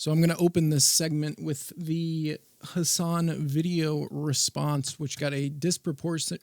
So I'm going to open this segment with the Hasan video response, which got a disproportionate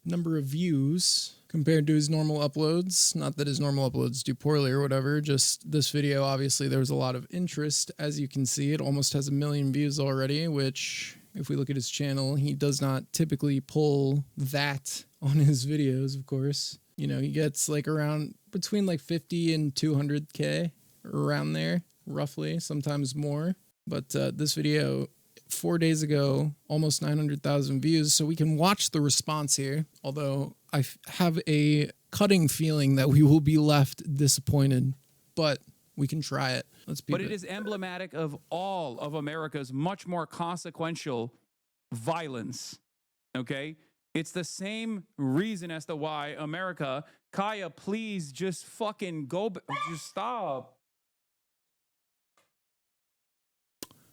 number of views compared to his normal uploads. Not that his normal uploads do poorly or whatever, just this video, obviously there was a lot of interest. As you can see, it almost has 1 million views already, which if we look at his channel, he does not typically pull that on his videos, of course. You know, he gets like around between like 50 and 200K, around there, roughly, sometimes more. But this video, 4 days ago, almost 900,000 views. So we can watch the response here, although I have a cutting feeling that we will be left disappointed, but we can try it. Let's be. But it is emblematic of all of America's much more consequential violence, okay? It's the same reason as to why America, Kaya, please just fucking go, just stop.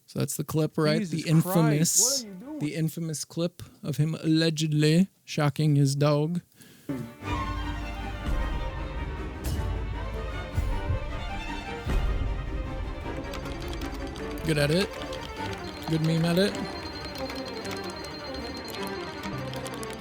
So that's the clip, right? Jesus the infamous, Christ, what are you doing? the infamous clip of him allegedly shocking his dog. Good edit. Good meme edit.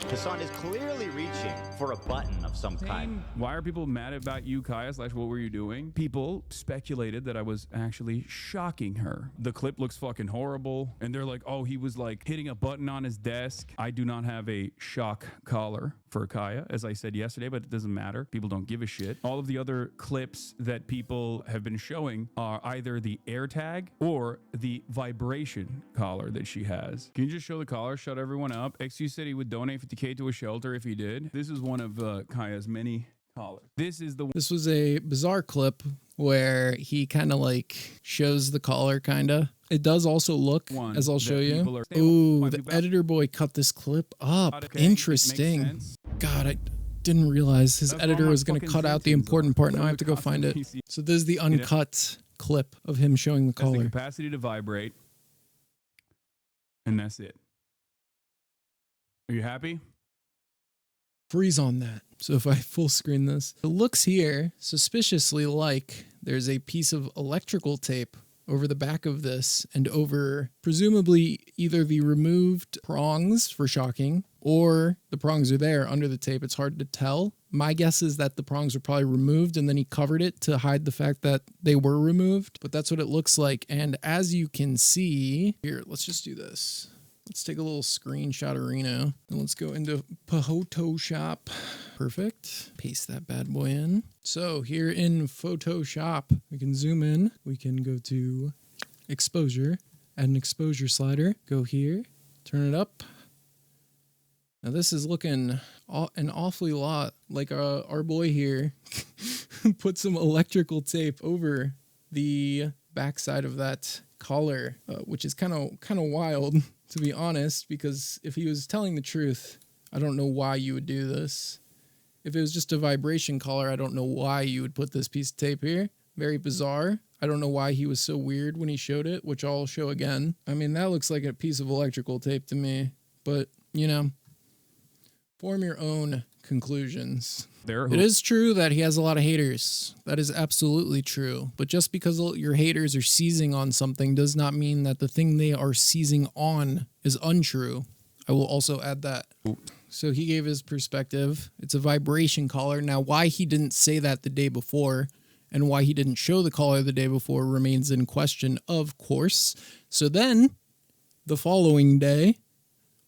Hasan is clearly reaching for a button of some kind. Why are people mad about you, Kaya, / what were you doing? People speculated that I was actually shocking her. The clip looks fucking horrible. And they're like, oh, he was like hitting a button on his desk. I do not have a shock collar for Kaya, as I said yesterday, but it doesn't matter. People don't give a shit. All of the other clips that people have been showing are either the AirTag or the vibration collar that she has. Can you just show the collar? Shut everyone up. XU said he would donate 50K to a shelter if he did. This is one of Kaya's many collars. This was a bizarre clip where he kind of like shows the collar, kind of. It does also look, as I'll show you. Ooh, the editor boy cut this clip up. Okay, interesting. God, I didn't realize his editor was going to cut out the important part. Now I have to go find it. So this is the uncut clip of him showing the collar. The capacity to vibrate. And that's it. Are you happy? Freeze on that. So if I full screen this, it looks here suspiciously like there's a piece of electrical tape over the back of this and over presumably either the removed prongs for shocking or the prongs are there under the tape. It's hard to tell. My guess is that the prongs were probably removed and then he covered it to hide the fact that they were removed, but that's what it looks like. And as you can see here, let's just do this. Let's take a little screenshot of Reno and let's go into Photoshop. Perfect. Paste that bad boy in. So here in Photoshop, we can zoom in. We can go to exposure, add an exposure slider, go here, turn it up. Now this is looking an awfully lot like our boy here put some electrical tape over the backside of that collar, which is kind of wild, to be honest, because if he was telling the truth, I don't know why you would do this. If it was just a vibration collar, I don't know why you would put this piece of tape here. Very bizarre. I don't know why he was so weird when he showed it, which I'll show again. I mean, that looks like a piece of electrical tape to me, but, you know, form your own conclusions. It is true that he has a lot of haters. That is absolutely true. But just because your haters are seizing on something does not mean that the thing they are seizing on is untrue. I will also add that. So he gave his perspective. It's a vibration collar. Now, why he didn't say that the day before and why he didn't show the collar the day before remains in question, of course. So then, the following day,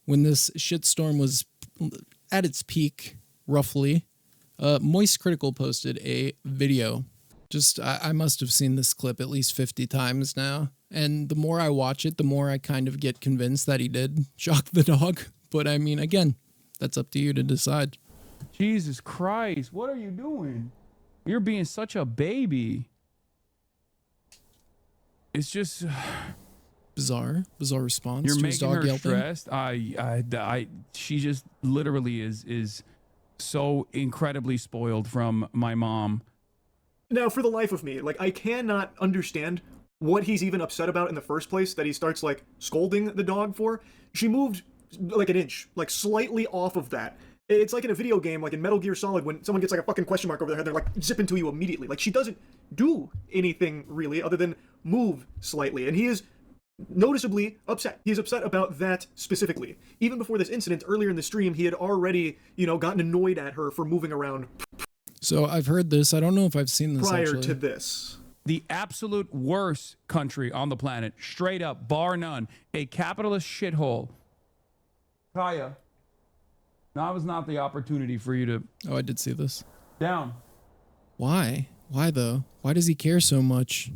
when this shitstorm was at its peak, roughly, MoistCr1TiKaL posted a video. I must have seen this clip at least 50 times now. And the more I watch it, the more I kind of get convinced that he did shock the dog. But I mean, again, that's up to you to decide. Jesus Christ, what are you doing? You're being such a baby. It's just bizarre response. You're to his making dog her yelping. Stressed. She just literally is so incredibly spoiled from my mom. Now, for the life of me, like, I cannot understand what he's even upset about in the first place that he starts, like, scolding the dog for. She moved, like, an inch, like, slightly off of that. It's like in a video game, like in Metal Gear Solid, when someone gets like a fucking question mark over their head, they're like zipping to you immediately. Like she doesn't do anything really other than move slightly, and he is noticeably upset. He's upset about that specifically. Even before this incident, earlier in the stream, he had already, gotten annoyed at her for moving around So I've heard this. I don't know if I've seen this prior actually. to this. The absolute worst country on the planet, straight up, bar none, a capitalist shithole. Kaya, now was not the opportunity for you to... Oh, I did see this. Down. Why? Why though? Why does he care so much?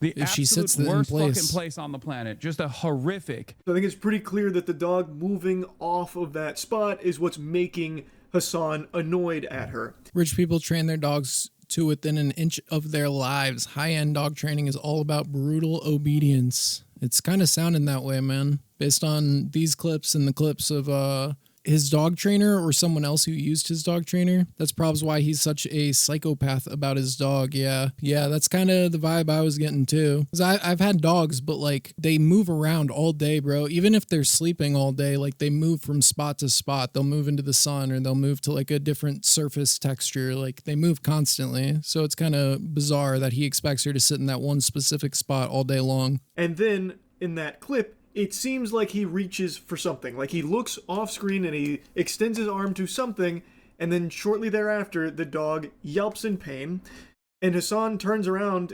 The If she absolute sits in worst place. fucking place on the planet. Just a horrific... So I think it's pretty clear that the dog moving off of that spot is what's making Hasan annoyed at her. Rich people train their dogs to within an inch of their lives. High-end dog training is all about brutal obedience. It's kind of sounding that way, man. Based on these clips and the clips of his dog trainer or someone else who used his dog trainer. That's probably why he's such a psychopath about his dog. Yeah, that's kind of the vibe I was getting too. 'Cause I've had dogs, but like they move around all day, bro. Even if they're sleeping all day, like they move from spot to spot. They'll move into the sun or they'll move to like a different surface texture. Like they move constantly. So it's kind of bizarre that he expects her to sit in that one specific spot all day long. And then in that clip, it seems like he reaches for something. Like he looks off screen and he extends his arm to something, and then shortly thereafter, the dog yelps in pain, and Hasan turns around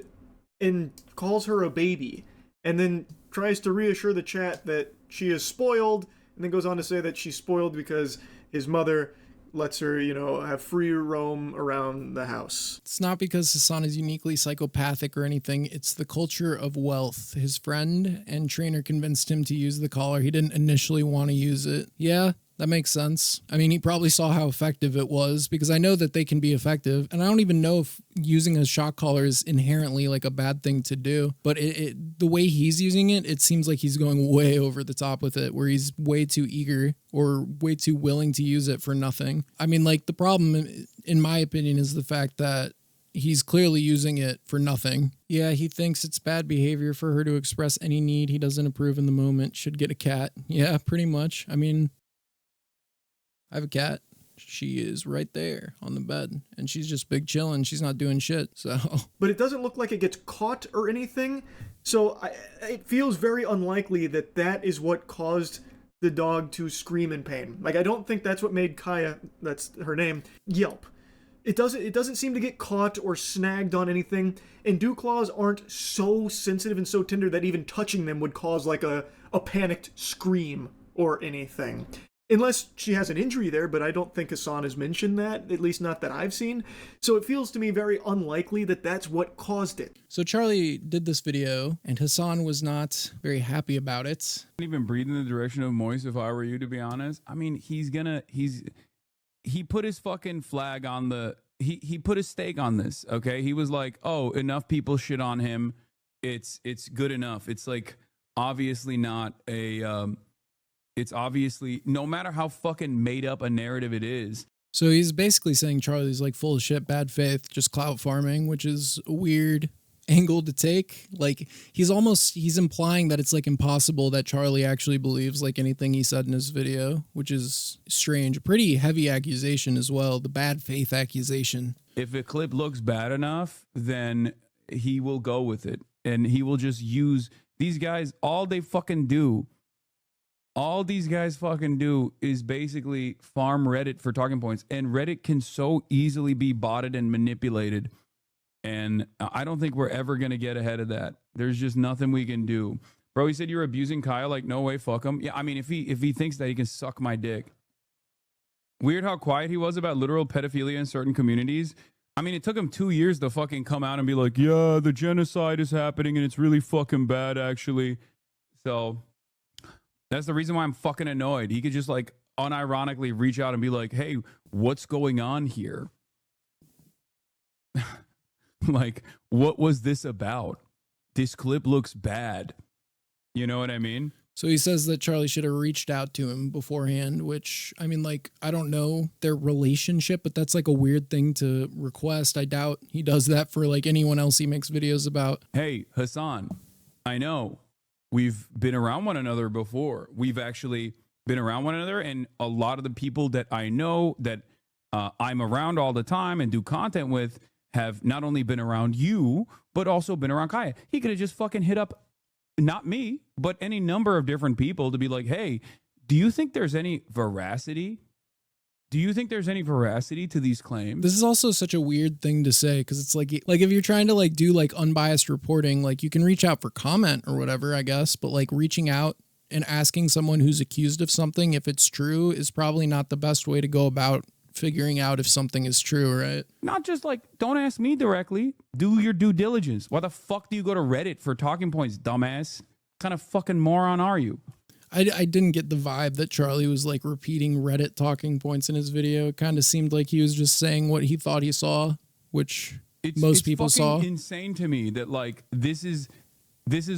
and calls her a baby, and then tries to reassure the chat that she is spoiled, and then goes on to say that she's spoiled because his mother lets her, have free roam around the house. It's not because Hasan is uniquely psychopathic or anything. It's the culture of wealth. His friend and trainer convinced him to use the collar. He didn't initially want to use it. Yeah, that makes sense. I mean, he probably saw how effective it was because I know that they can be effective. And I don't even know if using a shock collar is inherently like a bad thing to do. But the way he's using it, it seems like he's going way over the top with it, where he's way too eager or way too willing to use it for nothing. I mean, like the problem, in my opinion, is the fact that he's clearly using it for nothing. Yeah, he thinks it's bad behavior for her to express any need he doesn't approve in the moment. Should get a cat. Yeah, pretty much. I mean, I have a cat. She is right there on the bed, and she's just big chilling. She's not doing shit, so. But it doesn't look like it gets caught or anything, so it feels very unlikely that that is what caused the dog to scream in pain. Like, I don't think that's what made Kaya, that's her name, yelp. It doesn't seem to get caught or snagged on anything, and dew claws aren't so sensitive and so tender that even touching them would cause like a panicked scream or anything. Unless she has an injury there, but I don't think Hasan has mentioned that, at least not that I've seen. So it feels to me very unlikely that that's what caused it. So Charlie did this video, and Hasan was not very happy about it. I wouldn't even breathe in the direction of Moist if I were you, to be honest. I mean, he put his fucking flag on the, he put his stake on this, okay? He was like, oh, enough people shit on him. It's good enough. It's like obviously not a, it's obviously, no matter how fucking made up a narrative it is. So he's basically saying Charlie's like full of shit, bad faith, just clout farming, which is a weird angle to take. Like he's implying that it's like impossible that Charlie actually believes like anything he said in his video, which is strange. A pretty heavy accusation as well, the bad faith accusation. If a clip looks bad enough, then he will go with it, and he will just use these guys. All these guys fucking do is basically farm Reddit for talking points, and Reddit can so easily be botted and manipulated. And I don't think we're ever going to get ahead of that. There's just nothing we can do. Bro, he said you're abusing Kyle. Like, no way, fuck him. Yeah, I mean, if he thinks that he can suck my dick. Weird how quiet he was about literal pedophilia in certain communities. I mean, it took him 2 years to fucking come out and be like, yeah, the genocide is happening and it's really fucking bad, actually. So that's the reason why I'm fucking annoyed. He could just like unironically reach out and be like, hey, what's going on here? Like, what was this about? This clip looks bad. You know what I mean? So he says that Charlie should have reached out to him beforehand, which, I mean, like, I don't know their relationship, but that's like a weird thing to request. I doubt he does that for like anyone else he makes videos about. Hey, Hasan, I know we've been around one another before. We've actually been around one another, and a lot of the people that I know that I'm around all the time and do content with have not only been around you, but also been around Kaya. He could have just fucking hit up, not me, but any number of different people to be like, hey, do you think there's any veracity? Do you think there's any veracity to these claims? This is also such a weird thing to say, because it's like if you're trying to like do like unbiased reporting, like you can reach out for comment or whatever, I guess, but like reaching out and asking someone who's accused of something if it's true is probably not the best way to go about figuring out if something is true, right? Not just like, don't ask me directly. Do your due diligence. Why the fuck do you go to Reddit for talking points, dumbass? What kind of fucking moron are you? I didn't get the vibe that Charlie was like repeating Reddit talking points in his video. It kind of seemed like he was just saying what he thought he saw, which most people saw. It's insane to me that like this is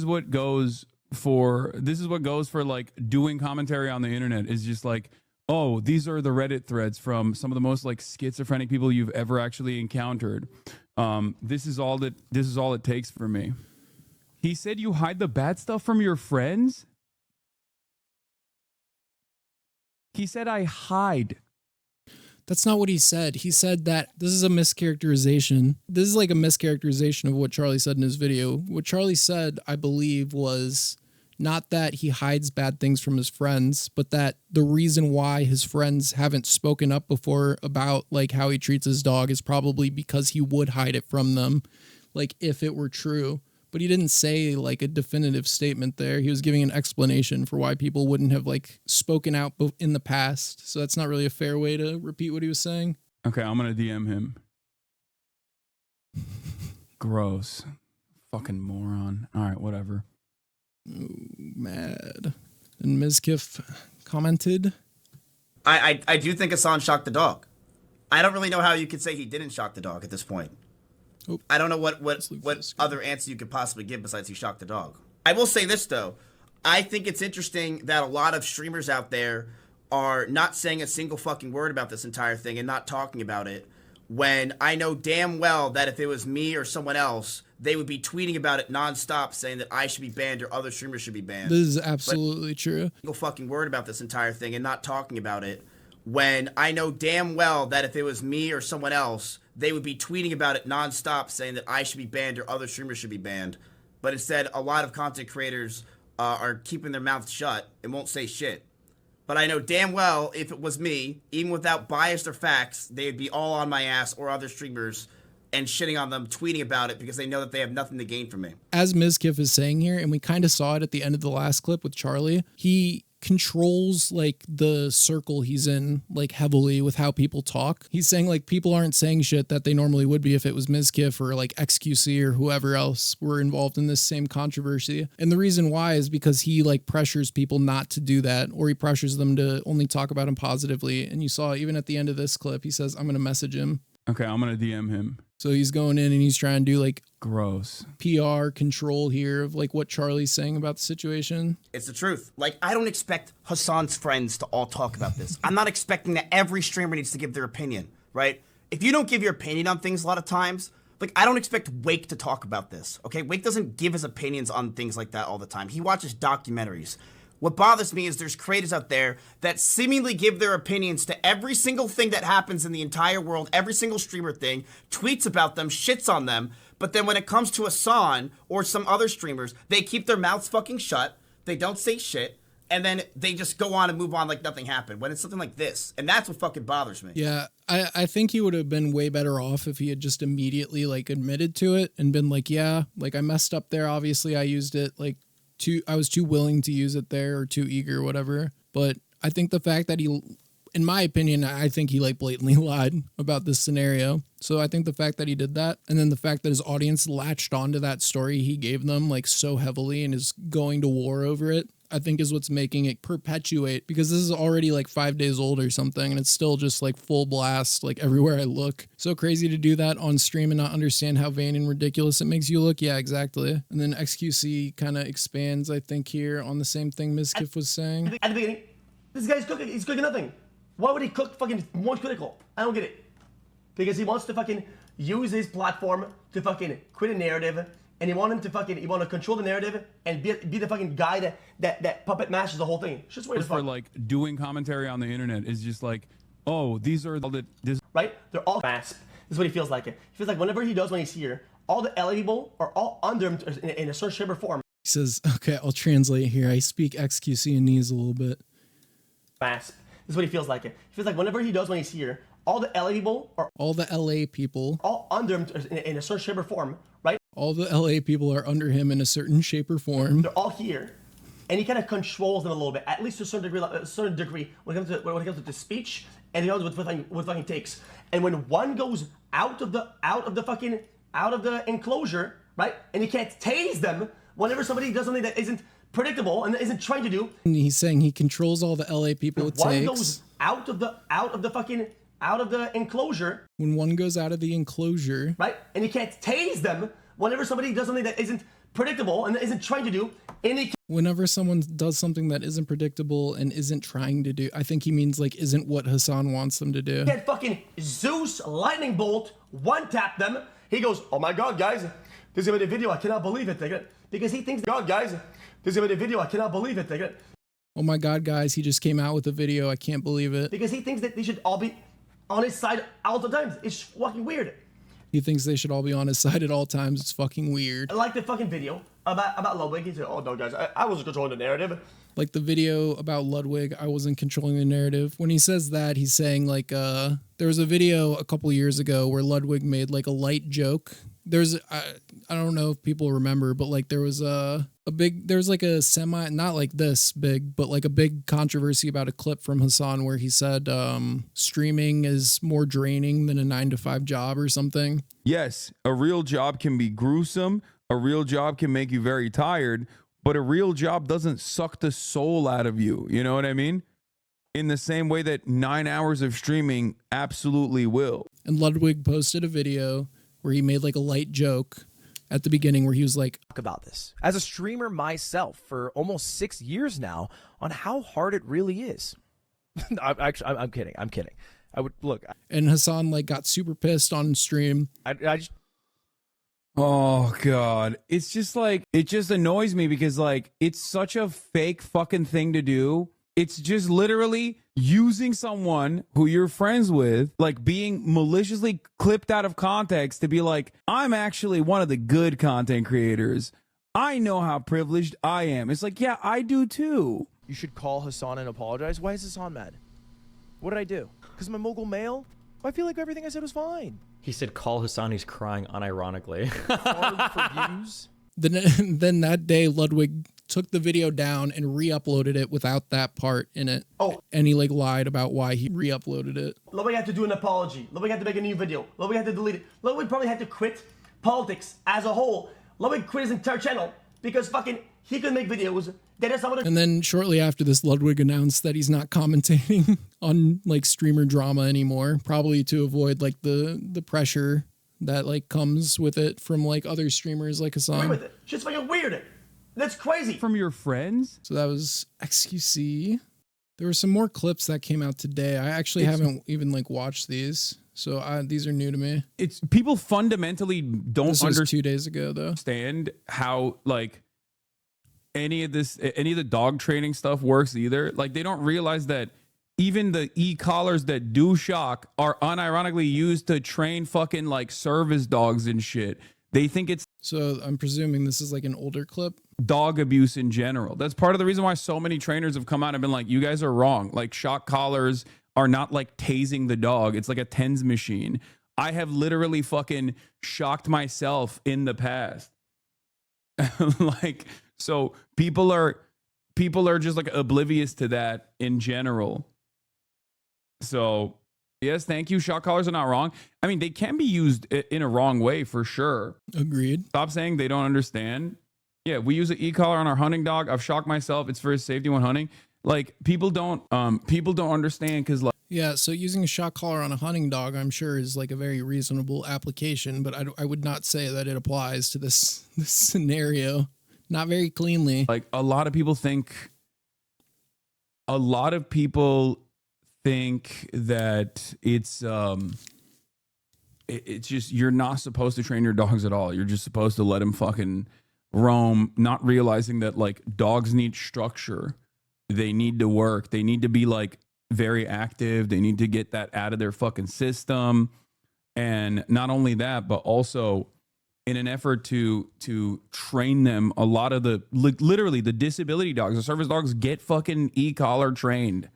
what goes for like doing commentary on the internet, is just like, oh, these are the Reddit threads from some of the most like schizophrenic people you've ever actually encountered. This is all it takes for me. He said you hide the bad stuff from your friends. He said I hide. That's not what he said. He said that this is a mischaracterization. This is like a mischaracterization of what Charlie said in his video. What Charlie said, I believe, was not that he hides bad things from his friends, but that the reason why his friends haven't spoken up before about like how he treats his dog is probably because he would hide it from them, like if it were true. But he didn't say like a definitive statement there. He was giving an explanation for why people wouldn't have like spoken out in the past. So that's not really a fair way to repeat what he was saying. Okay, I'm going to DM him. Gross. Fucking moron. All right, whatever. Ooh, mad. And Mizkif commented, I do think Hasan shocked the dog. I don't really know how you could say he didn't shock the dog at this point. Oop. I don't know what other answer you could possibly give besides he shocked the dog. I will say this, though. I think it's interesting that a lot of streamers out there are not saying a single fucking word about this entire thing and not talking about it, when I know damn well that if it was me or someone else, they would be tweeting about it nonstop saying that I should be banned or other streamers should be banned. this is absolutely true. Single fucking word about this entire thing and not talking about it, when I know damn well that if it was me or someone else, they would be tweeting about it nonstop saying that I should be banned or other streamers should be banned. But instead, a lot of content creators are keeping their mouths shut and won't say shit. But I know damn well if it was me, even without bias or facts, they would be all on my ass or other streamers and shitting on them, tweeting about it because they know that they have nothing to gain from me. As Mizkif is saying here, and we kind of saw it at the end of the last clip with Charlie, he controls like the circle he's in like heavily with how people talk. He's saying like people aren't saying shit that they normally would be if it was Mizkif or like XQC or whoever else were involved in this same controversy. And the reason why is because he like pressures people not to do that, or he pressures them to only talk about him positively. And you saw even at the end of this clip, he says, I'm going to message him. Okay, I'm going to DM him. So he's going in and he's trying to do like gross PR control here of like what Charlie's saying about the situation. It's the truth. Like, I don't expect Hasan's friends to all talk about this. I'm not expecting that every streamer needs to give their opinion, right? If you don't give your opinion on things a lot of times, like, I don't expect Wake to talk about this, okay? Wake doesn't give his opinions on things like that all the time. He watches documentaries. What bothers me is there's creators out there that seemingly give their opinions to every single thing that happens in the entire world, every single streamer thing, tweets about them, shits on them, but then when it comes to Hasan or some other streamers, they keep their mouths fucking shut, they don't say shit, and then they just go on and move on like nothing happened when it's something like this. And that's what fucking bothers me. Yeah, I think he would have been way better off if he had just immediately like admitted to it and been like, yeah, like I messed up there. Obviously I used it like I was too willing to use it there, or too eager, or whatever. But I think the fact that he, in my opinion, I think he like blatantly lied about this scenario. So I think the fact that he did that, and then the fact that his audience latched onto that story he gave them like so heavily and is going to war over it, I think is what's making it perpetuate, because this is already like 5 days old or something, and it's still just like full blast, like everywhere I look. So crazy to do that on stream and not understand how vain and ridiculous it makes you look. Yeah, exactly. And then XQC kind of expands, I think, here on the same thing Mizkif was saying. At the beginning, this guy's cooking. He's cooking nothing. Why would he cook fucking more critical? I don't get it. Because he wants to fucking use his platform to fucking create a narrative and you want him to fucking, you want to control the narrative and be the fucking guy that puppet masters the whole thing. It's just weird as For fuck. like doing commentary on the internet is just like, oh, these are all the this. Right? They're all masp. This is what he feels like. He feels like whenever he does when he's here, all the LA people are all under him in a certain shape or form. He says, okay, I'll translate here. I speak XQC-nese a little bit. Masp. This is what he feels like. He feels like whenever he does when he's here, all the LA people are All the LA people, all under him in a certain shape or form, right? all the LA people are under him in a certain shape or form. They're all here, and he kind of controls them a little bit, at least to a certain degree when it comes to the speech and with fucking takes. And when one goes out of the enclosure, right, and he can't tase them whenever somebody does something that isn't predictable and isn't trying to do. And he's saying he controls all the LA people it One takes. goes out of the enclosure, When one goes out of the enclosure, right, and he can't tase them whenever somebody does something that isn't predictable and isn't trying to do, and he whenever someone does something that isn't predictable and isn't trying to do, I think he means like isn't what Hasan wants them to do. can't fucking Zeus lightning bolt one tap them. He goes, oh my god, guys, this is gonna be a video. I cannot believe it. Because he thinks, God, guys, this is gonna be a video. I cannot believe it. Oh my God, guys, he just came out with a video. I can't believe it. Because he thinks that they should all be on his side all the time. It's fucking weird. He thinks they should all be on his side at all times. It's fucking weird. I like the fucking video about Ludwig. He said, oh no, guys, I was controlling the narrative. Like the video about Ludwig, I wasn't controlling the narrative. When he says that, he's saying like, there was a video a couple years ago where Ludwig made like a light joke. There's, I don't know if people remember, but like there was there's like a semi, not like this big, but like a big controversy about a clip from Hasan where he said, streaming is more draining than a 9-to-5 job or something. Yes, a real job can be gruesome. A real job can make you very tired, but a real job doesn't suck the soul out of you. You know what I mean? In the same way that 9 hours of streaming absolutely will. And Ludwig posted a video where he made like a light joke at the beginning where he was like, about this as a streamer myself for almost 6 years now on how hard it really is. I'm kidding. I would look. and Hasan like got super pissed on stream. I just Oh God. It's just like, it just annoys me because like, it's such a fake fucking thing to do. It's just literally using someone who you're friends with, like being maliciously clipped out of context to be like, I'm actually one of the good content creators. I know how privileged I am. It's like, yeah, I do too. you should call Hasan and apologize. Why is Hasan mad? What did I do? Because I'm a mogul male? I feel like everything I said was fine. He said, call Hasan, he's crying unironically. Hard for views. Then that day, Ludwig took the video down and re-uploaded it without that part in it. Oh. And he like lied about why he re-uploaded it. Ludwig had to do an apology. Ludwig had to make a new video. Ludwig had to delete it. Ludwig probably had to quit politics as a whole. Ludwig quit his entire channel because fucking he could make videos. That is someone. And then shortly after this, Ludwig announced that he's not commentating on like streamer drama anymore, probably to avoid like the pressure that like comes with it from like other streamers like Hasan. with it. Shit's fucking weird. That's crazy. From your friends? So that was XQC. There were some more clips that came out today. I actually haven't even like watched these. So these are new to me. It's people fundamentally don't This was understand 2 days ago though. How like any of the dog training stuff works either. Like they don't realize that even the e-collars that do shock are unironically used to train fucking like service dogs and shit. They think it's So I'm presuming this is like an older clip. dog abuse in general. That's part of the reason why so many trainers have come out and been like, you guys are wrong. Like shock collars are not like tasing the dog. It's like a TENS machine. I have literally fucking shocked myself in the past. Like, so people are just like oblivious to that in general. So yes, thank you. Shock collars are not wrong. I mean, they can be used in a wrong way for sure. Agreed. Stop saying they don't understand. Yeah, we use an e-collar on our hunting dog. I've shocked myself. It's for his safety when hunting. Like people don't understand because like Yeah, so using a shock collar on a hunting dog, I'm sure is like a very reasonable application, but I would not say that it applies to this scenario. Not very cleanly. like a lot of people think that it's it's just, you're not supposed to train your dogs at all. You're just supposed to let them fucking roam, not realizing that like dogs need structure. They need to work. They need to be like very active. They need to get that out of their fucking system. And not only that, but also in an effort to train them, a lot of the literally the disability dogs, the service dogs, get fucking e-collar trained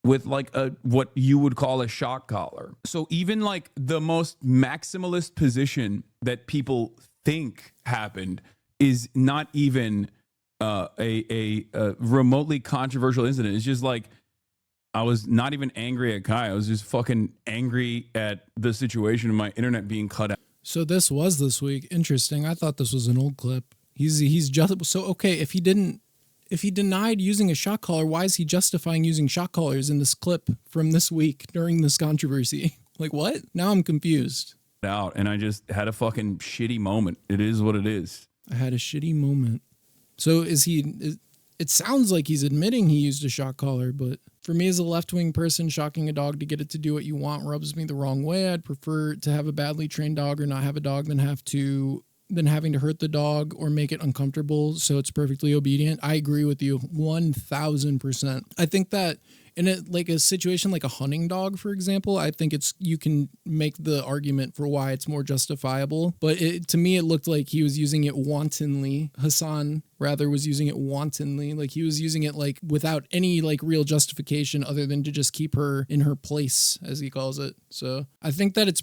with like a what you would call a shock collar. So even like the most maximalist position that people think happened is not even a remotely controversial incident. It's just like, I was not even angry at Kai. I was just fucking angry at the situation of my internet being cut out. So this was this week. Interesting. I thought this was an old clip. He's just so okay. If he denied using a shock collar, why is he justifying using shock collars in this clip from this week during this controversy? Like what? Now I'm confused. Out, and I just had a fucking shitty moment. It is what it is. I had a shitty moment. So it sounds like he's admitting he used a shock collar, but for me as a left-wing person, shocking a dog to get it to do what you want rubs me the wrong way. I'd prefer to have a badly trained dog or not have a dog than having to hurt the dog or make it uncomfortable so it's perfectly obedient. I agree with you 1000%. I think that in a situation like a hunting dog, for example, I think you can make the argument for why it's more justifiable. But to me, it looked like he was using it wantonly. Hasan rather was using it wantonly. Like he was using it like without any like real justification other than to just keep her in her place, as he calls it. So I think that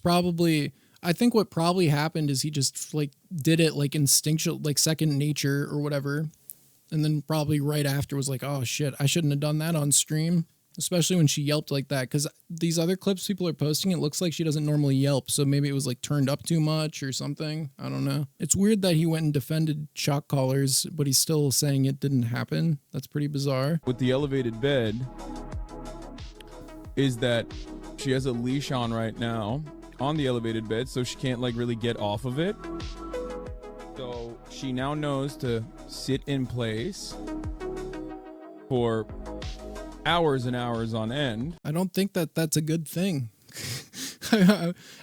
I think what probably happened is he just like did it like instinctual, like second nature or whatever. And then probably right after was like, oh shit, I shouldn't have done that on stream. Especially when she yelped like that. Because these other clips people are posting, it looks like she doesn't normally yelp. So maybe it was like turned up too much or something. I don't know. It's weird that he went and defended shock collars, but he's still saying it didn't happen. That's pretty bizarre. With the elevated bed is that she has a leash on right now on the elevated bed, so she can't like really get off of it. So she now knows to sit in place for hours and hours on end. I don't think that that's a good thing.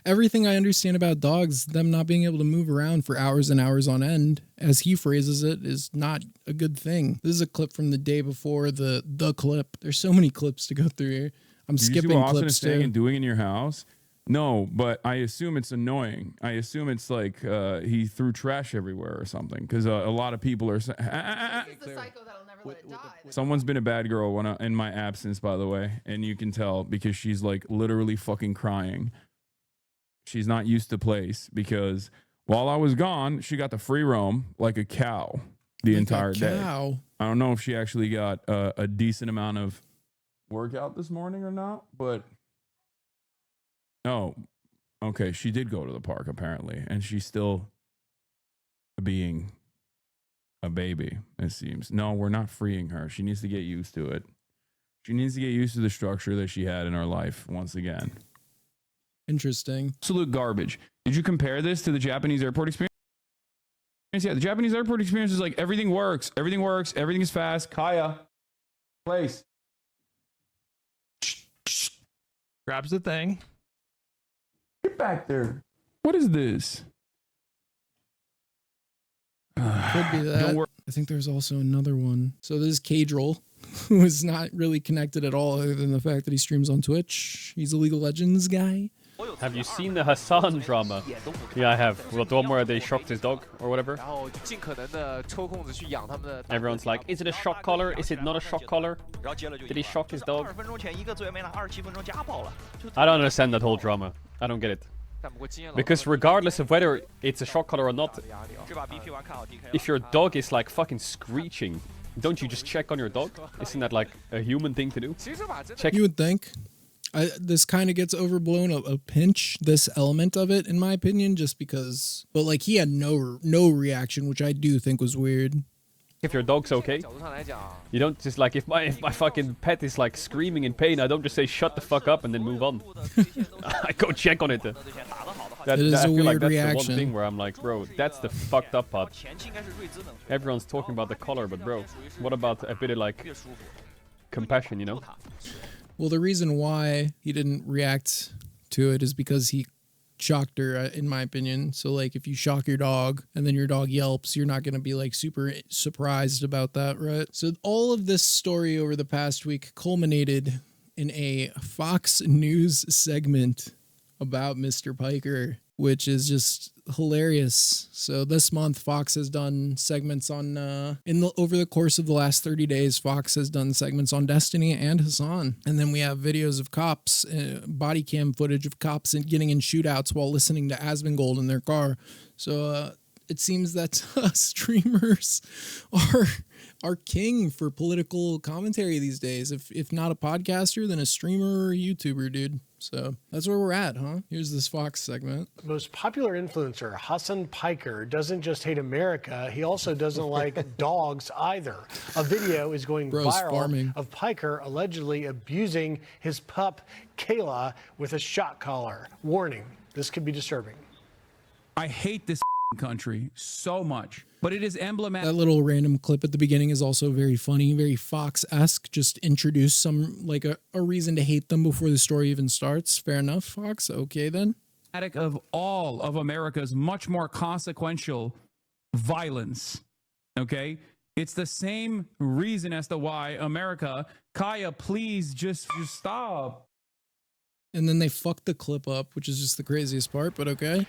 Everything I understand about dogs, them not being able to move around for hours and hours on end, as he phrases it, is not a good thing. This is a clip from the day before the clip. There's so many clips to go through here. I'm skipping what Austin clips is saying too. and doing in your house? No, but I assume it's annoying. I assume it's like he threw trash everywhere or something, because a lot of people are saying, He's the psycho that'll never let it die. someone's been a bad girl in my absence, by the way, and you can tell because she's like literally fucking crying. She's not used to place because while I was gone, she got the free roam like a cow the entire day. I don't know if she actually got a decent amount of workout this morning or not, but oh, okay, she did go to the park apparently, and she's still being a baby, it seems. No, we're not freeing her. She needs to get used to it. She needs to get used to the structure that she had in her life once again. Interesting. Absolute garbage. Did you compare this to the Japanese airport experience? Yeah, the Japanese airport experience is like everything works, everything is fast. Kaya, place. Grabs the thing. Get back there. What is this? Could be that. I think there's also another one. So this is Cadril, who is not really connected at all other than the fact that he streams on Twitch. He's a League of Legends guy. Have you seen the Hasan drama? Yeah, I have. Well, the one where they shocked his dog or whatever. Everyone's like, is it a shock collar? Is it not a shock collar? Did he shock his dog? I don't understand that whole drama. I don't get it. Because regardless of whether it's a shock collar or not, if your dog is like fucking screeching, don't you just check on your dog? Isn't that like a human thing to do? Check. You would think. This kind of gets overblown a pinch, this element of it, in my opinion, just because. But like he had no reaction, which I do think was weird. If your dog's okay, you don't just like if my fucking pet is like screaming in pain, I don't just say shut the fuck up and then move on. I go check on it. That is a weird reaction. The one thing where I'm like, bro, that's the fucked up part. Everyone's talking about the collar, but bro, what about a bit of like compassion, you know? Well, the reason why he didn't react to it is because he shocked her, in my opinion. So like if you shock your dog and then your dog yelps, you're not going to be like super surprised about that, right? So all of this story over the past week culminated in a Fox News segment about Mr. Piker, which is just hilarious. So this month, Fox has done segments on, over the course of the last 30 days, Fox has done segments on Destiny and Hasan. And then we have videos of cops, body cam footage of cops getting in shootouts while listening to Asmongold in their car. So it seems that streamers are king for political commentary these days. If not a podcaster, then a streamer or a YouTuber, dude. So that's where we're at, huh? Here's this Fox segment. Most popular influencer, Hasan Piker, doesn't just hate America, he also doesn't like dogs either. A video is going viral of Piker allegedly abusing his pup, Kayla, with a shock collar. Warning, this could be disturbing. I hate this country so much, but it is emblematic. That little random clip at the beginning is also very funny, very Fox-esque. Just introduce some, like a reason to hate them before the story even starts. Fair enough, Fox. Okay, then. Of all of America's much more consequential violence, okay? It's the same reason as to why America, Kaya, please just stop. And then they fucked the clip up, which is just the craziest part, but okay.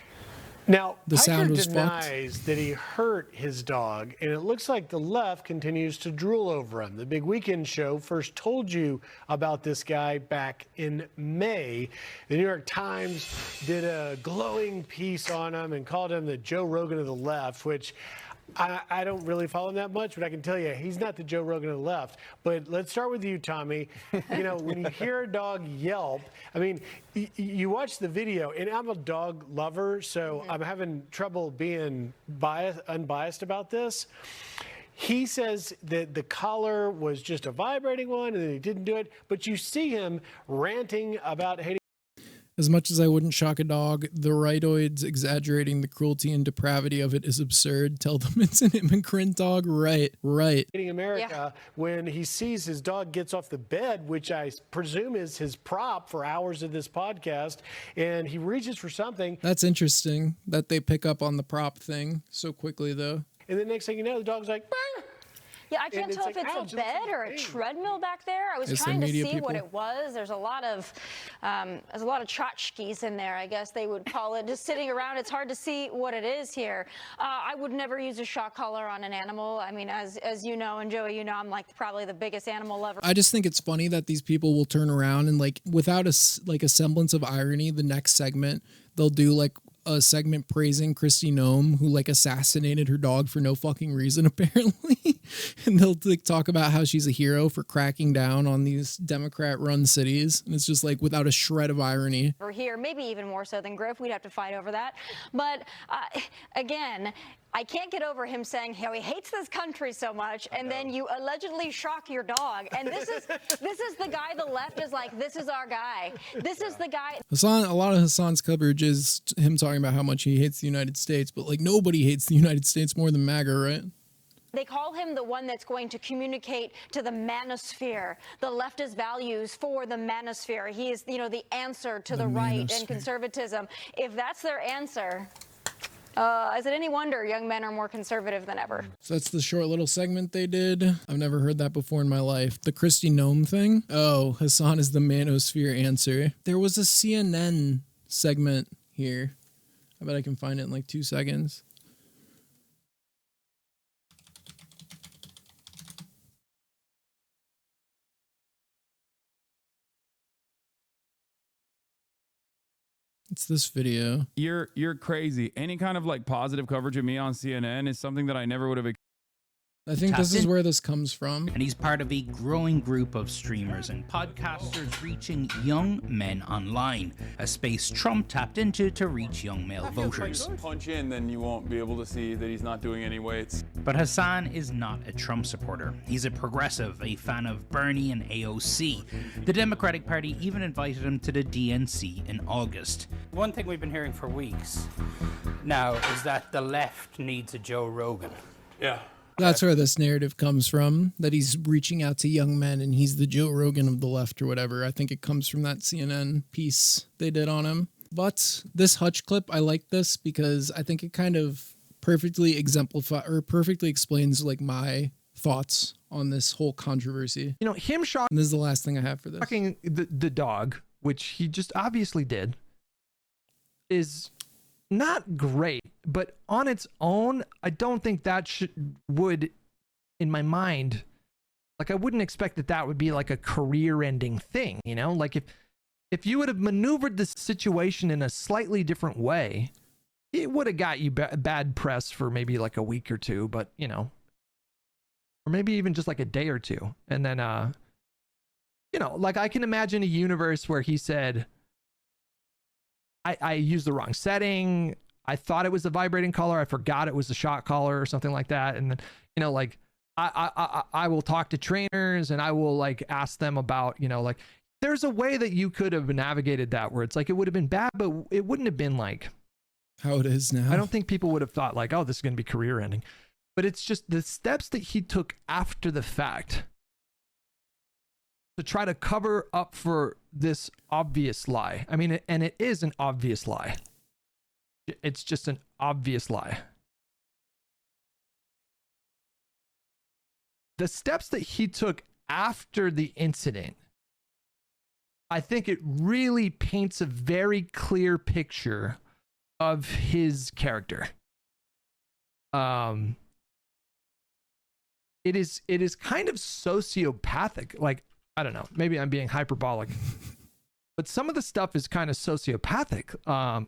Now, the sound was denies fucked. that he hurt his dog, and it looks like the left continues to drool over him. The Big Weekend Show first told you about this guy back in May. The New York Times did a glowing piece on him and called him the Joe Rogan of the left, which I don't really follow him that much, but I can tell you he's not the Joe Rogan of the left. But let's start with you, Tommy. You know, when you hear a dog yelp, I mean, you watch the video, and I'm a dog lover, so I'm having trouble being unbiased about this. He says that the collar was just a vibrating one and that he didn't do it, but you see him ranting about hating. As much as I wouldn't shock a dog, the rightoids exaggerating the cruelty and depravity of it is absurd. Tell them it's an immigrant dog. Right. Hating America when he sees his dog gets off the bed, which I presume is his prop for hours of this podcast, and he reaches for something. That's interesting that they pick up on the prop thing so quickly, though. And the next thing you know, the dog's like, "Bah!" Yeah, I can't tell if it's a bed or a treadmill back there. I was trying to see what it was. There's a lot of tchotchkes in there, I guess they would call it, just sitting around. It's hard to see what it is here. I would never use a shock collar on an animal. I mean, as you know, and Joey, you know, I'm like probably the biggest animal lover. I just think it's funny that these people will turn around and like without a semblance of irony, the next segment they'll do like a segment praising Kristi Noem, who like assassinated her dog for no fucking reason apparently, and they'll like talk about how she's a hero for cracking down on these Democrat-run cities, and it's just like without a shred of irony. Over here, maybe even more so than Griff, we'd have to fight over that. But again, I can't get over him saying how he hates this country so much, and then you allegedly shock your dog. And this is the guy the left is like, this is our guy. This is the guy. Hasan, a lot of Hasan's coverage is him talking about how much he hates the United States, but like nobody hates the United States more than MAGA, right? They call him the one that's going to communicate to the manosphere, the leftist values for the manosphere. He is, you know, the answer to the right and conservatism. If that's their answer, is it any wonder young men are more conservative than ever? So that's the short little segment they did. I've never heard that before in my life. The Kristi Noem thing. Oh, Hasan is the manosphere answer. There was a CNN segment here. I bet I can find it in like 2 seconds. It's this video. You're crazy. Any kind of like positive coverage of me on CNN is something that I never would have. I think this is where this comes from. And he's part of a growing group of streamers and podcasters reaching young men online, a space Trump tapped into to reach young male voters. Punch in, then you won't be able to see that he's not doing any weights. But Hasan is not a Trump supporter. He's a progressive, a fan of Bernie and AOC. The Democratic Party even invited him to the DNC in August. One thing we've been hearing for weeks now is that the left needs a Joe Rogan. Yeah. That's where this narrative comes from, that he's reaching out to young men and he's the Joe Rogan of the left or whatever. I think it comes from that CNN piece they did on him. But this Hutch clip, I like this because I think it kind of perfectly perfectly explains like my thoughts on this whole controversy. You know, him shocking. And this is the last thing I have for this. Shocking the dog, which he just obviously did, is not great. But on its own, I don't think that would, in my mind, like I wouldn't expect that would be like a career-ending thing. You know, like if you would have maneuvered this situation in a slightly different way, it would have got you bad press for maybe like a week or two, but you know, or maybe even just like a day or two. And then, you know, like I can imagine a universe where he said, I used the wrong setting. I thought it was a vibrating collar. I forgot it was a shot collar or something like that. And then, you know, like I will talk to trainers and I will like ask them about, you know, like, there's a way that you could have navigated that where it's like it would have been bad, but it wouldn't have been like how it is now. I don't think people would have thought like, oh, this is going to be career ending. But it's just the steps that he took after the fact to try to cover up for this obvious lie. I mean, and it is an obvious lie. It's just an obvious lie. The steps that he took after the incident, I think it really paints a very clear picture of his character. It is kind of sociopathic. Like, I don't know, maybe I'm being hyperbolic, but some of the stuff is kind of sociopathic,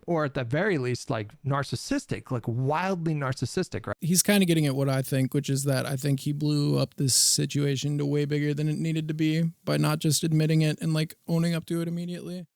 or at the very least, like narcissistic, like wildly narcissistic, right? He's kind of getting at what I think, which is that I think he blew up this situation to way bigger than it needed to be by not just admitting it and like owning up to it immediately.